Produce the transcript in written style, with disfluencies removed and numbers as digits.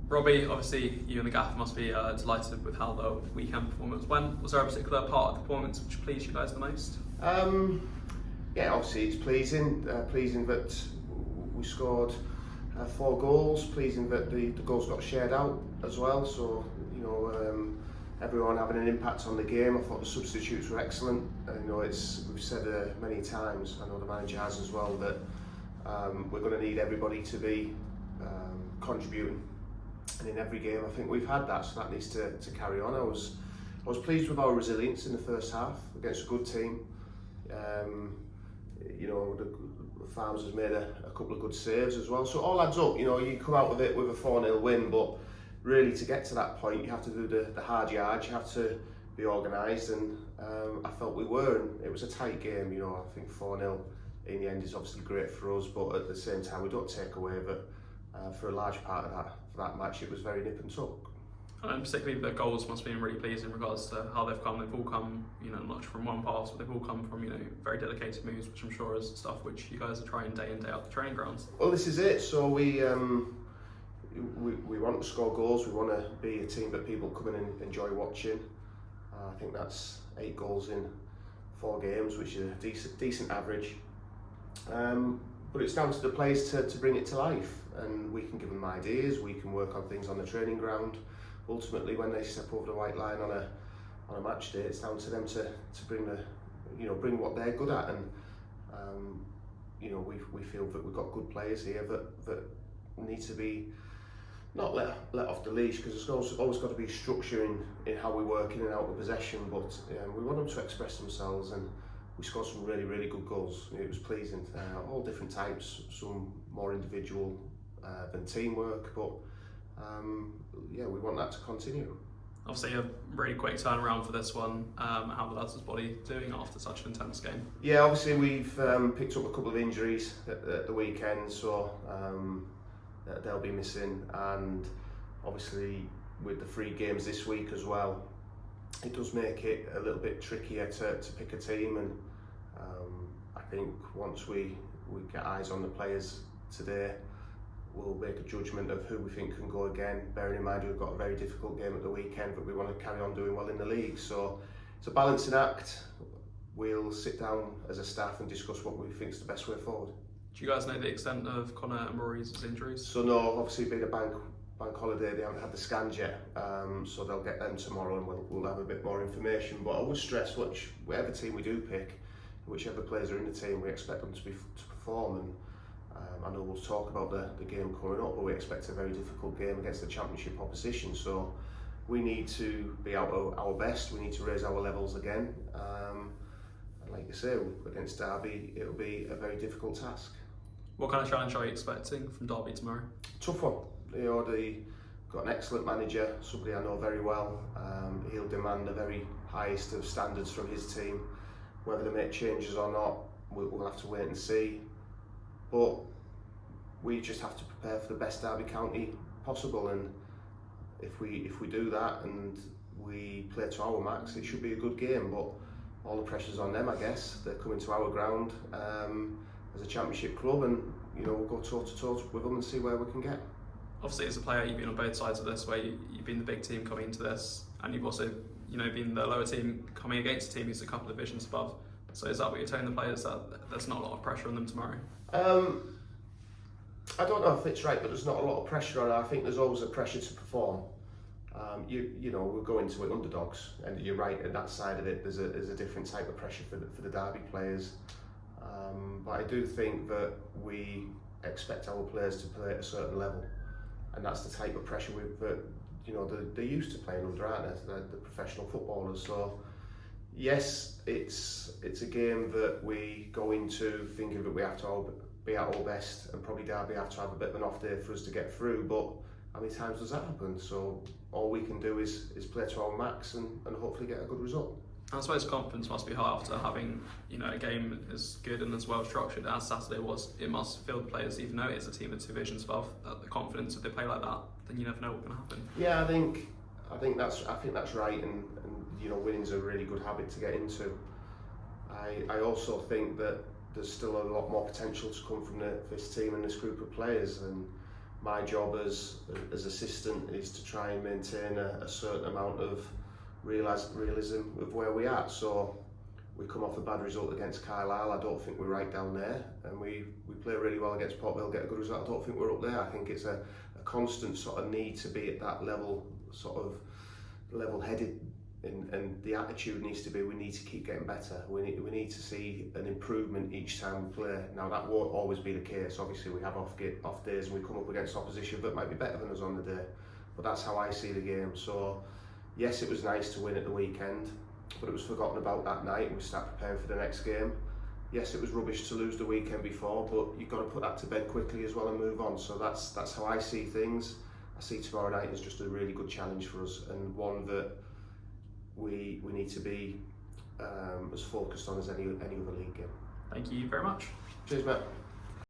Robbie, obviously you and the gaffer must be delighted with how the weekend performance went. Was there a particular part of the performance which pleased you guys the most? Yeah, obviously it's pleasing. Pleasing that we scored 4 goals. Pleasing that the goals got shared out as well. So everyone having an impact on the game. I thought the substitutes were excellent. We've said many times. I know the manager has as well that we're going to need everybody to be contributing. And in every game, I think we've had that, so that needs to carry on. I was pleased with our resilience in the first half against a good team. The Farmers has made a couple of good saves as well, so it all adds up. You come out of it with a 4-0 win, but really to get to that point, you have to do the hard yards. You have to be organised, and I felt we were. And it was a tight game. I think 4-0 in the end is obviously great for us, but at the same time, we don't take away that. For a large part of that match, it was very nip and tuck. And particularly the goals must have been really pleasing in regards to how they've come. They've all come, not just from one pass, but they've all come from, very dedicated moves, which I'm sure is stuff which you guys are trying day in, day out the training grounds. Well, this is it. So we want to score goals. We want to be a team that people come in and enjoy watching. I think that's 8 goals in 4 games, which is a decent average. But it's down to the players to bring it to life, and we can give them ideas, we can work on things on the training ground. Ultimately, when they step over the white line on a match day, it's down to them to bring what they're good at, and we feel that we've got good players here that need to be not let off the leash, because there's always got to be structure in how we work in and out of possession, but we want them to express themselves, and we scored some really, really good goals. It was pleasing. All different types, some more individual than teamwork, but we want that to continue. Obviously a really quick turnaround for this one. How the lads' body doing after such an intense game? Yeah, obviously we've picked up a couple of injuries at the weekend, so they'll be missing, and obviously with the 3 games this week as well, it does make it a little bit trickier to pick a team, and I think once we get eyes on the players today, we'll make a judgment of who we think can go again, bearing in mind we've got a very difficult game at the weekend, but we want to carry on doing well in the league. So it's a balancing act. We'll sit down as a staff and discuss what we think is the best way forward. Do you guys know the extent of Connor and Rory's injuries? So no, obviously being a bank holiday, they haven't had the scans yet, so they'll get them tomorrow, and we'll have a bit more information. But I would stress, whatever team we do pick, whichever players are in the team, we expect them to perform. And I know we'll talk about the game coming up, but we expect a very difficult game against the championship opposition. So we need to be out our best. We need to raise our levels again. And like you say, against Derby, it'll be a very difficult task. What kind of challenge are you expecting from Derby tomorrow? Tough one. They've got an excellent manager, somebody I know very well. He'll demand the very highest of standards from his team. Whether they make changes or not, we'll have to wait and see. But we just have to prepare for the best Derby County possible, and if we do that and we play to our max, it should be a good game. But all the pressure's on them, I guess. They're coming to our ground as a championship club, and we'll go toe to toe with them and see where we can get. Obviously, as a player, you've been on both sides of this, where you've been the big team coming into this, and you've also, been the lower team coming against a team who's a couple of divisions above. So is that what you're telling the players, that there's not a lot of pressure on them tomorrow? I don't know if it's right, but there's not a lot of pressure on it. I think there's always a pressure to perform. We'll go into it underdogs, and you're right, and that side of it, there's a different type of pressure for the Derby players. But I do think that we expect our players to play at a certain level, and that's the type of pressure they're used to playing under, aren't they? The professional footballers. So yes, it's a game that we go into thinking that we have to be at our best, and probably Derby have to have a bit of an off day for us to get through. But how many times does that happen? So all we can do is play to our max and hopefully get a good result. I suppose confidence must be high after having a game as good and as well structured as Saturday was. It must fill the players, even though it is a team of 2 divisions above, the confidence if they play like that, then you never know what's going to happen. Yeah, I think that's right, and winning's a really good habit to get into. I also think that there's still a lot more potential to come from this team and this group of players, and my job as assistant is to try and maintain a certain amount of realism of where we are. So we come off a bad result against Carlisle. I don't think we're right down there, and we play really well against Port Vale, get a good result. I don't think we're up there. I think it's a constant sort of need to be at that level, sort of level-headed, and the attitude needs to be we need to keep getting better. We need to see an improvement each time we play. Now that won't always be the case. Obviously we have off days and we come up against opposition that might be better than us on the day, but that's how I see the game. So yes, it was nice to win at the weekend, but it was forgotten about that night and we start preparing for the next game. Yes, it was rubbish to lose the weekend before, but you've got to put that to bed quickly as well and move on. So that's how I see things. I see tomorrow night as just a really good challenge for us, and one that we need to be as focused on as any other league game. Thank you very much. Cheers, mate.